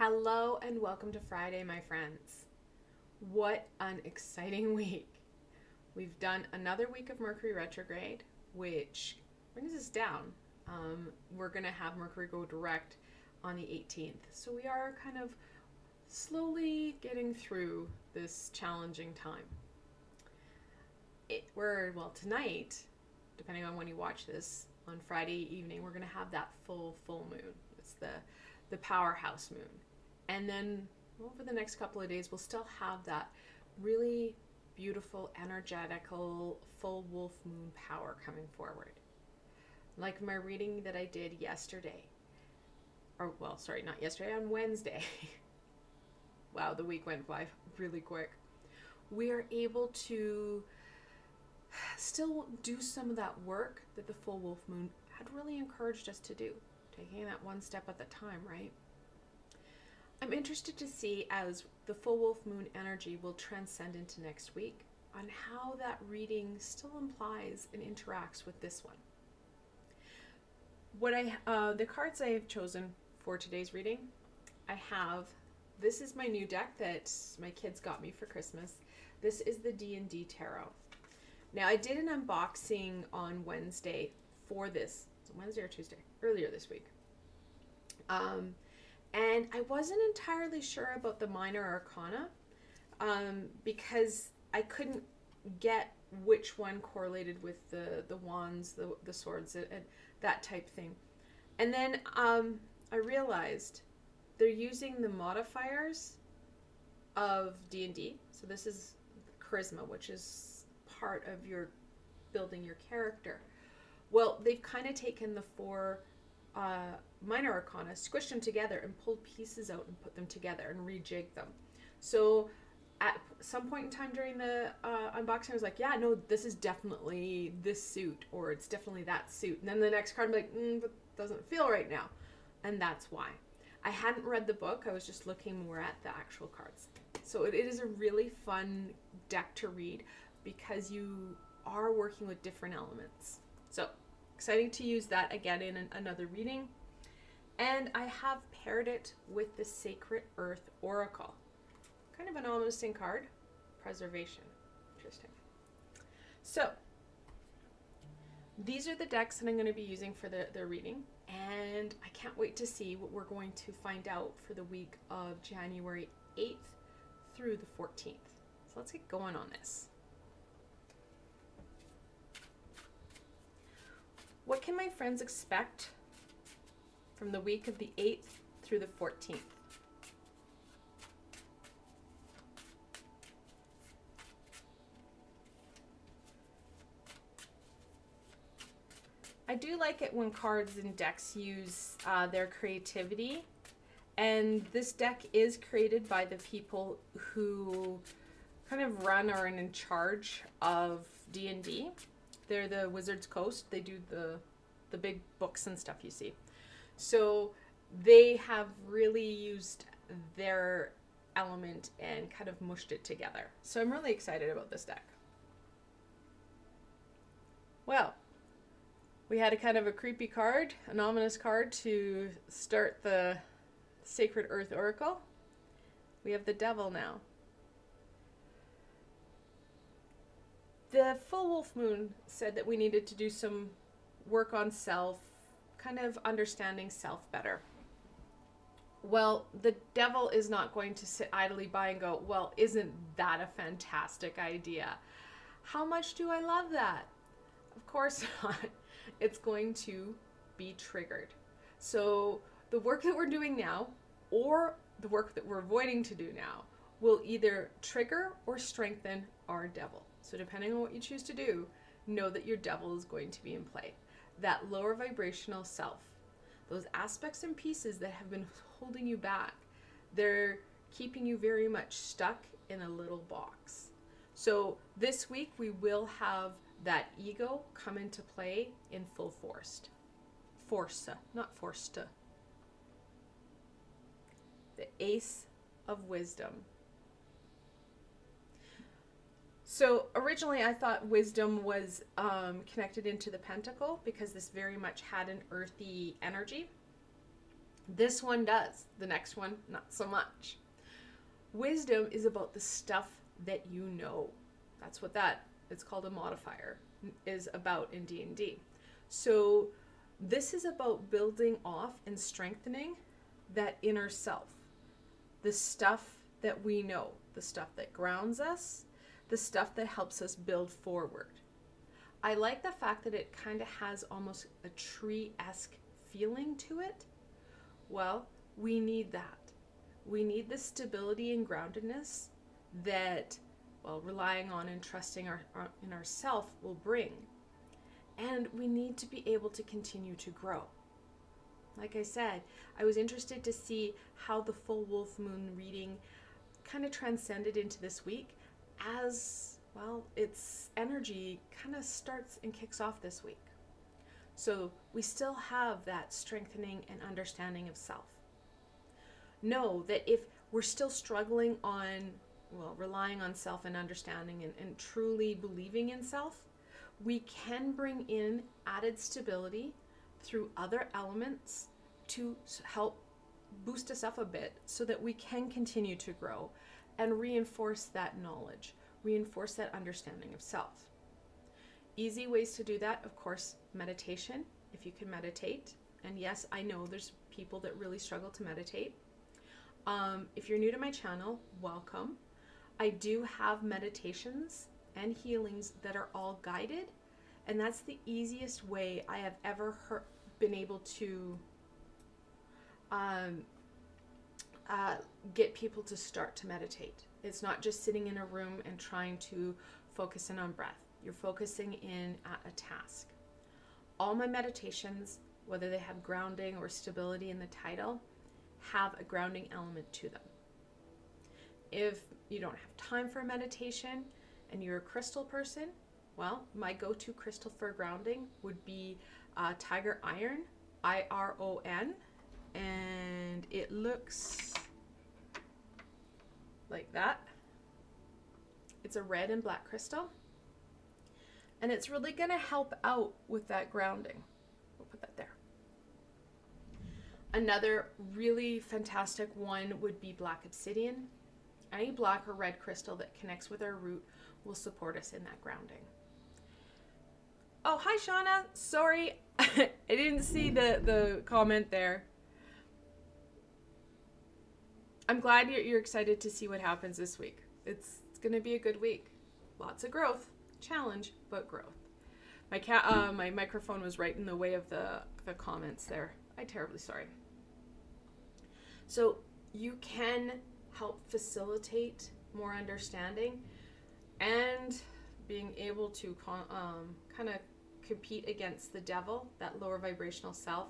Hello and welcome to Friday, my friends. What an exciting week. We've done another week of Mercury retrograde, which brings us down. We're going to have Mercury go direct on the 18th. So we are kind of slowly getting through this challenging time. Tonight, depending on when you watch this, on Friday evening, we're going to have that full moon. It's the powerhouse moon. And then over the next couple of days, we'll still have that really beautiful, energetical, full wolf moon power coming forward. Like my reading that I did yesterday. Not yesterday, on Wednesday. Wow, the week went by really quick. We are able to still do some of that work that the full wolf moon had really encouraged us to do. Taking that one step at a time, right? I'm interested to see, as the full wolf moon energy will transcend into next week, on how that reading still implies and interacts with this one. The cards I have chosen for today's reading, this is my new deck that my kids got me for Christmas. This is the D&D Tarot. Now, I did an unboxing on Wednesday for this. It's Wednesday or Tuesday? Earlier this week. And I wasn't entirely sure about the minor arcana because I couldn't get which one correlated with the wands, the swords, and that type thing. And then I realized they're using the modifiers of D&D. So this is charisma, which is part of your building your character. Well, they've kind of taken the four minor arcana, squished them together and pulled pieces out and put them together and rejigged them. So at some point in time during the unboxing, I was like, yeah, no, this is definitely this suit, or it's definitely that suit. And then the next card, I'm like, but doesn't feel right now. And that's why. I hadn't read the book. I was just looking more at the actual cards. So it is a really fun deck to read because you are working with different elements. So exciting to use that again in another reading. And I have paired it with the Sacred Earth Oracle. Kind of an interesting card. Preservation. Interesting. So these are the decks that I'm going to be using for the reading. And I can't wait to see what we're going to find out for the week of January 8th through the 14th. So let's get going on this. What can my friends expect from the week of the 8th through the 14th? I do like it when cards and decks use their creativity. And this deck is created by the people who kind of run or are in charge of D&D. They're the Wizards Coast. They do the big books and stuff you see. So they have really used their element and kind of mushed it together. So I'm really excited about this deck. Well, we had a kind of a creepy card, an ominous card to start the Sacred Earth Oracle. We have the Devil now. The full wolf moon said that we needed to do some work on self, kind of understanding self better. Well, the devil is not going to sit idly by and go, well, isn't that a fantastic idea? How much do I love that? Of course not. It's going to be triggered. So the work that we're doing now, or the work that we're avoiding to do now, will either trigger or strengthen our devil. So depending on what you choose to do, know that your devil is going to be in play. That lower vibrational self, those aspects and pieces that have been holding you back, they're keeping you very much stuck in a little box. So this week we will have that ego come into play in full force. Not forced. The Ace of Wisdom. So originally I thought wisdom was connected into the pentacle because this very much had an earthy energy. This one does. The next one, not so much. Wisdom is about the stuff that you know. That's what it's called a modifier, is about in D&D. So this is about building off and strengthening that inner self. The stuff that we know, the stuff that grounds us, the stuff that helps us build forward. I like the fact that it kind of has almost a tree-esque feeling to it. Well, we need that. We need the stability and groundedness that, well, relying on and trusting in ourself will bring. And we need to be able to continue to grow. Like I said, I was interested to see how the full wolf moon reading kind of transcended into this week as, well, its energy kind of starts and kicks off this week. So we still have that strengthening and understanding of self. Know that if we're still struggling on, well, relying on self and understanding and truly believing in self, we can bring in added stability through other elements to help boost us up a bit so that we can continue to grow and reinforce that knowledge, reinforce that understanding of self. Easy ways to do that, of course, meditation, if you can meditate. And yes, I know there's people that really struggle to meditate. If you're new to my channel, welcome. I do have meditations and healings that are all guided, and that's the easiest way I have ever been able to get people to start to meditate. It's not just sitting in a room and trying to focus in on breath. You're focusing in at a task. All my meditations, whether they have grounding or stability in the title, have a grounding element to them. If you don't have time for a meditation and you're a crystal person, well, my go-to crystal for grounding would be Tiger Iron, IRON, and it looks like that. It's a red and black crystal, and it's really going to help out with that grounding. We'll put that there. Another really fantastic one would be black obsidian. Any black or red crystal that connects with our root will support us in that grounding. Oh, hi Shauna. Sorry, I didn't see the comment there. I'm glad you're excited to see what happens this week. It's going to be a good week. Lots of growth, challenge, but growth. My microphone was right in the way of the comments there. I'm terribly sorry. So you can help facilitate more understanding and being able to kind of compete against the devil, that lower vibrational self,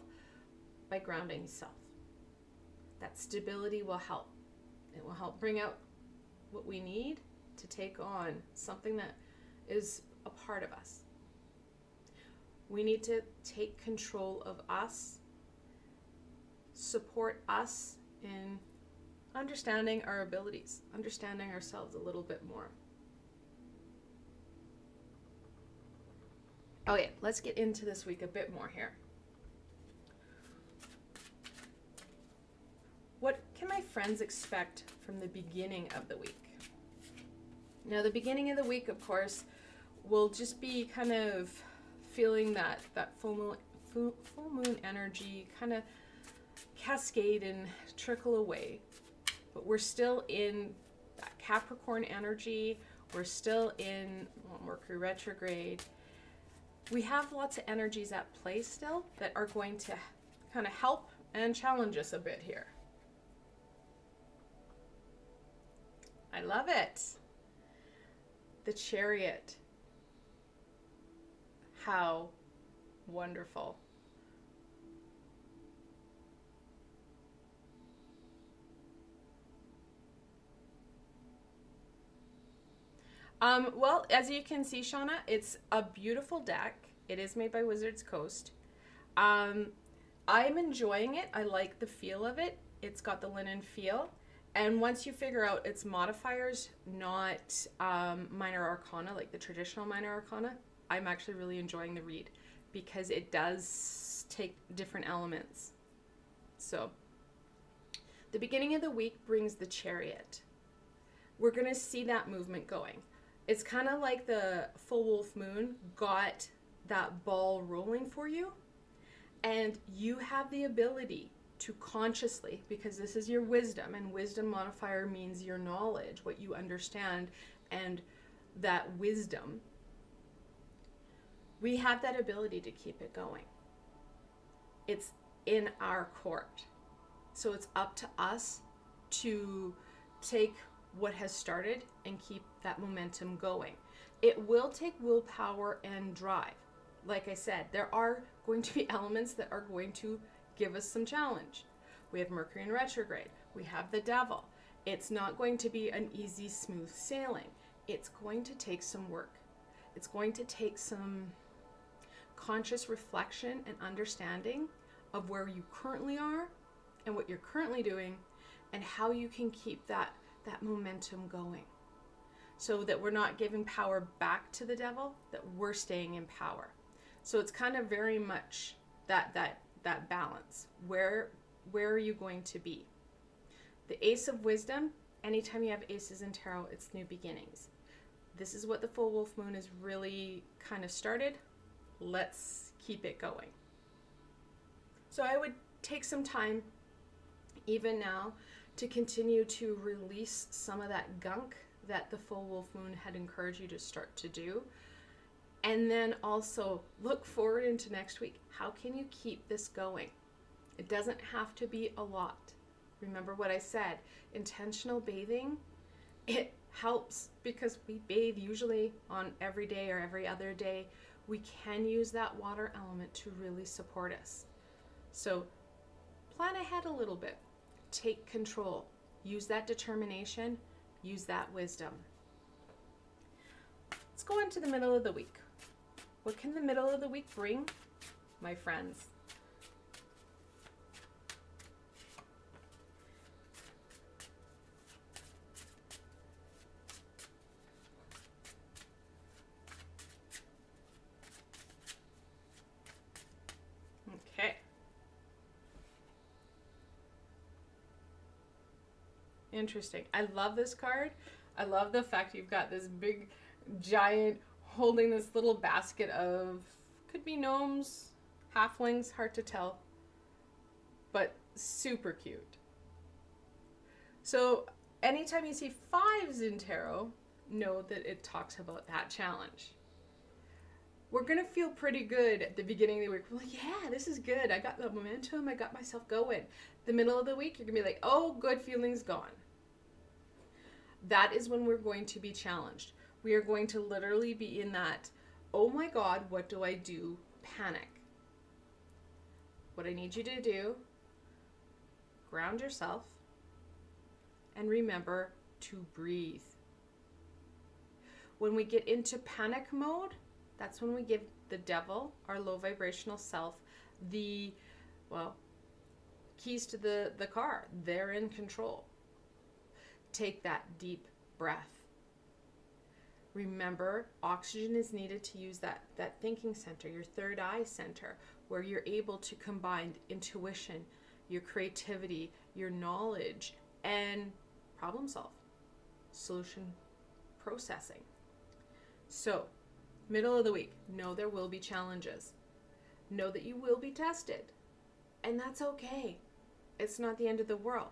by grounding self. That stability will help. It will help bring out what we need to take on something that is a part of us. We need to take control of us, support us in understanding our abilities, understanding ourselves a little bit more. Okay, let's get into this week a bit more here. What can my friends expect from the beginning of the week? Now, the beginning of the week, of course, will just be kind of feeling that full moon energy kind of cascade and trickle away. But we're still in that Capricorn energy. We're still in Mercury retrograde. We have lots of energies at play still that are going to kind of help and challenge us a bit here. I love it. The Chariot. How wonderful. Well, as you can see, Shauna, it's a beautiful deck. It is made by Wizards Coast. I'm enjoying it. I like the feel of it. It's got the linen feel. And once you figure out its modifiers, not minor arcana, like the traditional minor arcana, I'm actually really enjoying the read because it does take different elements. So The beginning of the week brings the Chariot. We're going to see that movement going. It's kind of like the full wolf moon got that ball rolling for you, and you have the ability to consciously, because this is your wisdom, and wisdom modifier means your knowledge, what you understand, and that wisdom, we have that ability to keep it going. It's in our court. So it's up to us to take what has started and keep that momentum going. It will take willpower and drive. Like I said, there are going to be elements that are going to give us some challenge. We have Mercury in retrograde. We have the devil. It's not going to be an easy, smooth sailing. It's going to take some work. It's going to take some conscious reflection and understanding of where you currently are and what you're currently doing and how you can keep that momentum going, so that we're not giving power back to the devil, that we're staying in power. So it's kind of very much that balance. Where are you going to be? The Ace of Wisdom, anytime you have aces in tarot, it's new beginnings. This is what the full wolf moon is really kind of started. Let's keep it going. So I would take some time, even now, to continue to release some of that gunk that the full wolf moon had encouraged you to start to do. And then also look forward into next week. How can you keep this going? It doesn't have to be a lot. Remember what I said, intentional bathing, it helps because we bathe usually on every day or every other day. We can use that water element to really support us. So plan ahead a little bit. Take control. Use that determination. Use that wisdom. Let's go into the middle of the week. What can the middle of the week bring, my friends? Okay. Interesting. I love this card. I love the fact you've got this big giant holding this little basket of, could be gnomes, halflings, hard to tell, but super cute. So anytime you see 5s in tarot, know that it talks about that challenge. We're going to feel pretty good at the beginning of the week. We're like, yeah, this is good. I got the momentum. I got myself going. The middle of the week, you're going to be like, oh, good feelings gone. That is when we're going to be challenged. We are going to literally be in that, oh my God, what do I do? Panic. What I need you to do, ground yourself and remember to breathe. When we get into panic mode, that's when we give the devil, our low vibrational self, the, well, keys to the car. They're in control. Take that deep breath. Remember, oxygen is needed to use that thinking center, your third eye center, where you're able to combine intuition, your creativity, your knowledge, and problem solve, solution processing. So, middle of the week, know there will be challenges. Know that you will be tested. And that's okay. It's not the end of the world.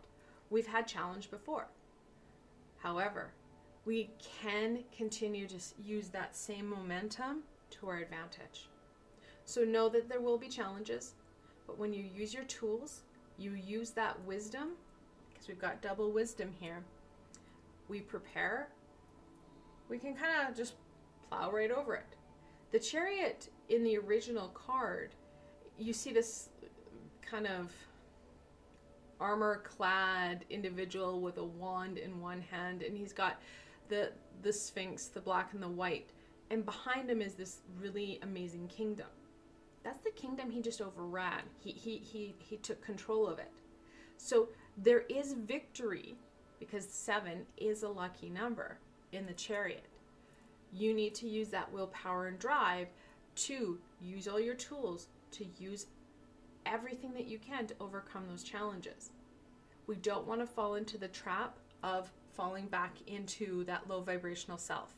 We've had challenge before. However, we can continue to use that same momentum to our advantage. So know that there will be challenges, but when you use your tools, you use that wisdom, because we've got double wisdom here. We prepare, we can kind of just plow right over it. The Chariot in the original card, you see this kind of armor-clad individual with a wand in one hand, and he's got the Sphinx, the black and the white, and behind him is this really amazing kingdom. That's the kingdom he just overran. He took control of it. So there is victory, because 7 is a lucky number in the Chariot. You need to use that willpower and drive to use all your tools, to use everything that you can to overcome those challenges. We don't want to fall into the trap of falling back into that low vibrational self,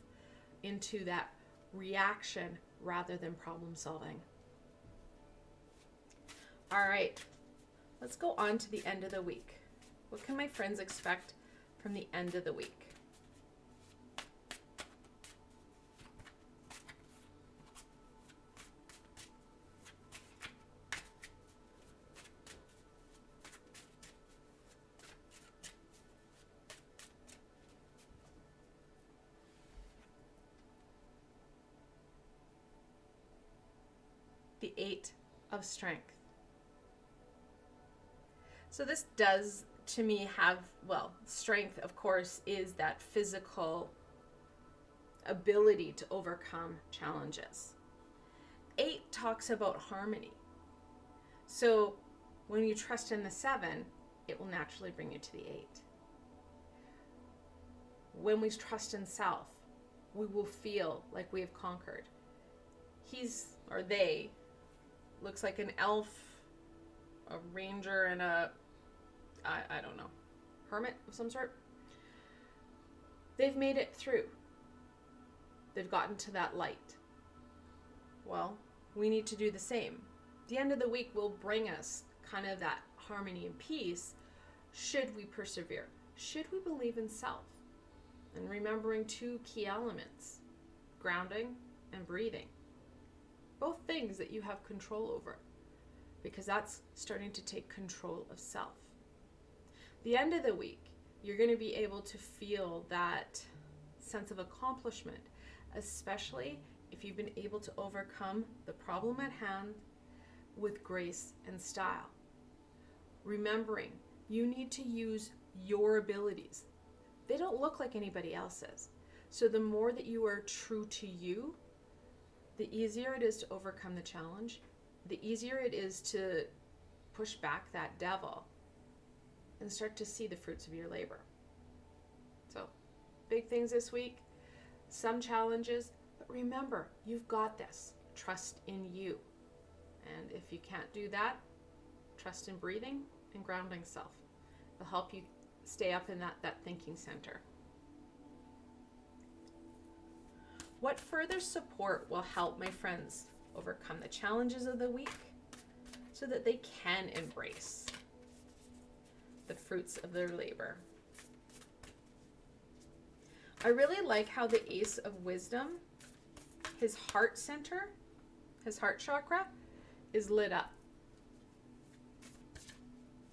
into that reaction rather than problem solving. All right, let's go on to the end of the week. What can my friends expect from the end of the week? The 8 of Strength. So this does, to me, have, well, strength, of course, is that physical ability to overcome challenges. 8 talks about harmony. So when you trust in the 7, it will naturally bring you to the 8. When we trust in self, we will feel like we have conquered. He's, or they, looks like an elf, a ranger, and a, I don't know, hermit of some sort. They've made it through. They've gotten to that light. Well, we need to do the same. The end of the week will bring us kind of that harmony and peace should we persevere, should we believe in self, and remembering 2 key elements, grounding and breathing. Both things that you have control over, because that's starting to take control of self. The end of the week, you're going to be able to feel that sense of accomplishment, especially if you've been able to overcome the problem at hand with grace and style. Remembering, you need to use your abilities. They don't look like anybody else's. So the more that you are true to you, the easier it is to overcome the challenge, the easier it is to push back that devil and start to see the fruits of your labor. So, big things this week, some challenges, but remember, you've got this. Trust in you. And if you can't do that, trust in breathing and grounding self. It'll help you stay up in that thinking center. What further support will help my friends overcome the challenges of the week so that they can embrace the fruits of their labor? I really like how the Ace of Wisdom, his heart center, his heart chakra, is lit up.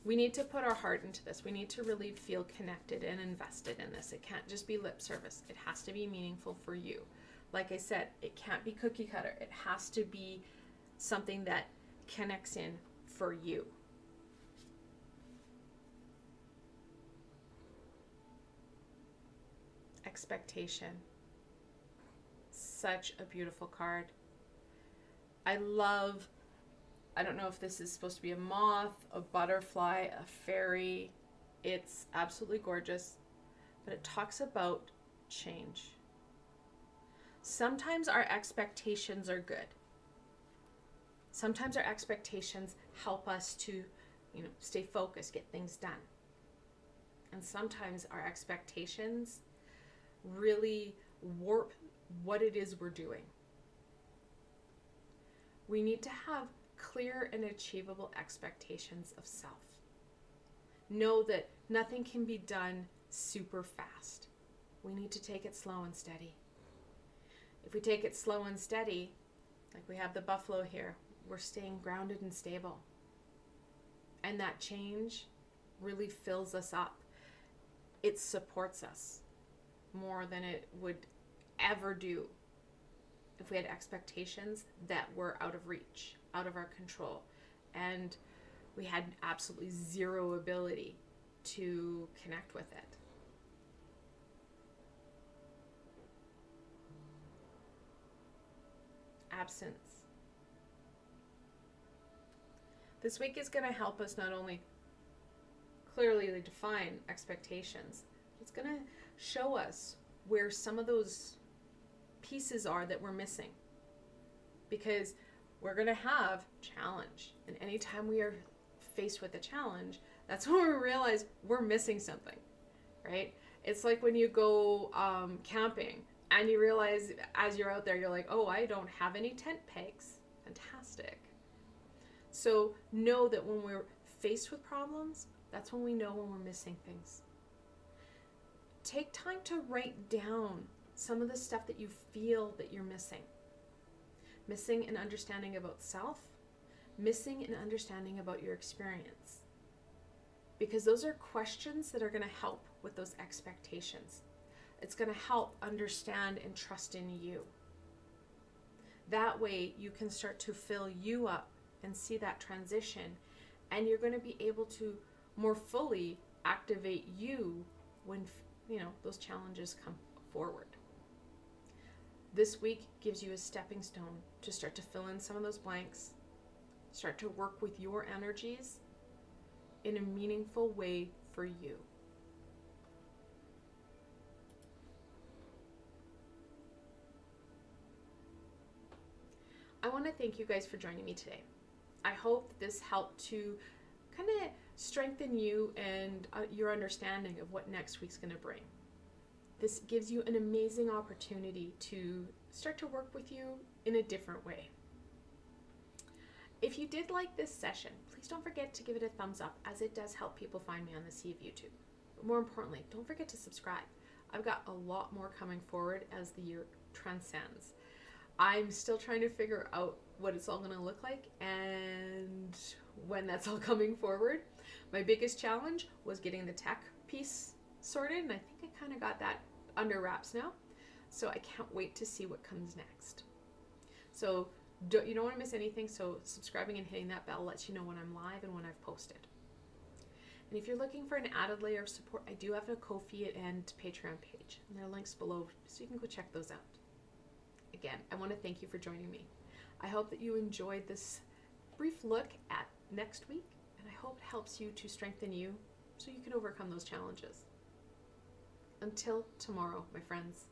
We need to put our heart into this. We need to really feel connected and invested in this. It can't just be lip service. It has to be meaningful for you. Like I said, it can't be cookie cutter. It has to be something that connects in for you. Expectation. Such a beautiful card. I don't know if this is supposed to be a moth, a butterfly, a fairy. It's absolutely gorgeous, but it talks about change. Sometimes our expectations are good. Sometimes our expectations help us to, stay focused, get things done. And sometimes our expectations really warp what it is we're doing. We need to have clear and achievable expectations of self. Know that nothing can be done super fast. We need to take it slow and steady. If we take it slow and steady, like we have the buffalo here, we're staying grounded and stable. And that change really fills us up. It supports us more than it would ever do if we had expectations that were out of reach, out of our control, and we had absolutely zero ability to connect with it. Absence. This week is going to help us not only clearly define expectations, it's going to show us where some of those pieces are that we're missing. Because we're going to have challenge. And anytime we are faced with a challenge, That's when we realize we're missing something, right? It's like when you go camping and you realize as you're out there, you're like, oh, I don't have any tent pegs. Fantastic. So know that when we're faced with problems, that's when we know when we're missing things. Take time to write down some of the stuff that you feel that you're missing. Missing an understanding about self, missing an understanding about your experience. Because those are questions that are going to help with those expectations. It's going to help understand and trust in you. That way you can start to fill you up and see that transition, and you're going to be able to more fully activate you when, you know, those challenges come forward. This week gives you a stepping stone to start to fill in some of those blanks, start to work with your energies in a meaningful way for you. I want to thank you guys for joining me today. I hope this helped to kind of strengthen you and your understanding of what next week's going to bring. This gives you an amazing opportunity to start to work with you in a different way. If you did like this session, please don't forget to give it a thumbs up, as it does help people find me on the sea of YouTube. But more importantly, don't forget to subscribe. I've got a lot more coming forward as the year transcends. I'm still trying to figure out what it's all going to look like and when that's all coming forward. My biggest challenge was getting the tech piece sorted, and I think I kind of got that under wraps now. So I can't wait to see what comes next. So you don't want to miss anything, so subscribing and hitting that bell lets you know when I'm live and when I've posted. And if you're looking for an added layer of support, I do have a Ko-fi and Patreon page, and there are links below so you can go check those out. Again, I want to thank you for joining me. I hope that you enjoyed this brief look at next week, and I hope it helps you to strengthen you so you can overcome those challenges. Until tomorrow, my friends.